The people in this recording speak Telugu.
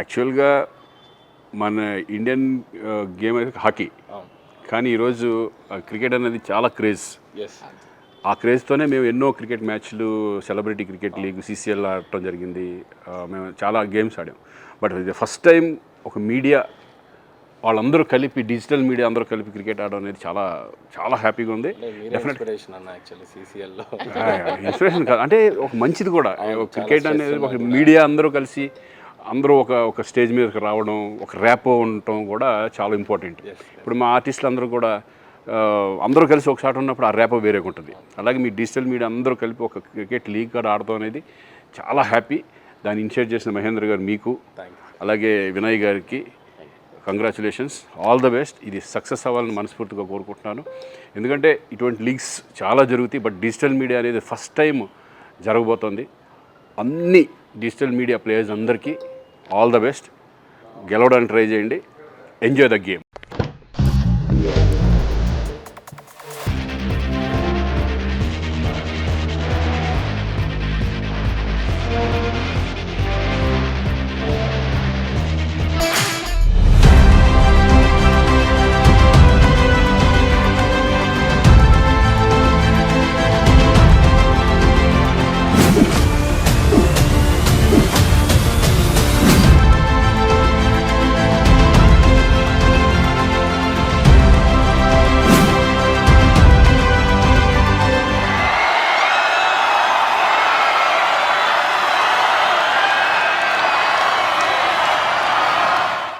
యాక్చువల్గా మన ఇండియన్ గేమ్ అయితే హాకీ, కానీ ఈరోజు క్రికెట్ అనేది చాలా క్రేజ్. ఆ క్రేజ్తోనే మేము ఎన్నో క్రికెట్ మ్యాచ్లు, సెలబ్రిటీ క్రికెట్ లీగ్, CCL ఆడటం జరిగింది. మేము చాలా గేమ్స్ ఆడాం. బట్ ఇది ఫస్ట్ టైం ఒక మీడియా వాళ్ళందరూ కలిపి, డిజిటల్ మీడియా అందరూ కలిపి క్రికెట్ ఆడడం అనేది చాలా చాలా హ్యాపీగా ఉంది. ఇన్స్పిరేషన్ కాదు, అంటే ఒక మంచిది కూడా. క్రికెట్ అనేది ఒక మీడియా అందరూ కలిసి అందరూ ఒక స్టేజ్ మీదకి రావడం, ఒక ర్యాపో ఉండటం కూడా చాలా ఇంపార్టెంట్. ఇప్పుడు మా ఆర్టిస్టులు అందరూ కూడా అందరూ కలిసి ఒకసారి ఉన్నప్పుడు ఆ ర్యాపో వేరేగా ఉంటుంది. అలాగే మీ డిజిటల్ మీడియా అందరూ కలిపి ఒక క్రికెట్ లీగ్ కూడా ఆడటం అనేది చాలా హ్యాపీ. దాన్ని ఇనిషియేట్ చేసిన మహేంద్ర గారు మీకు, అలాగే వినయ్ గారికి కంగ్రాచులేషన్స్, ఆల్ ద బెస్ట్. ఇది సక్సెస్ అవ్వాలని మనస్ఫూర్తిగా కోరుకుంటున్నాను. ఎందుకంటే ఇటువంటి లీగ్స్ చాలా జరుగుతాయి, బట్ డిజిటల్ మీడియా అనేది ఫస్ట్ టైం జరగబోతోంది. అన్ని డిజిటల్ మీడియా ప్లేయర్స్ అందరికీ ఆల్ ద బెస్ట్. గెలవడానికి ట్రై చేయండి. Enjoy the game.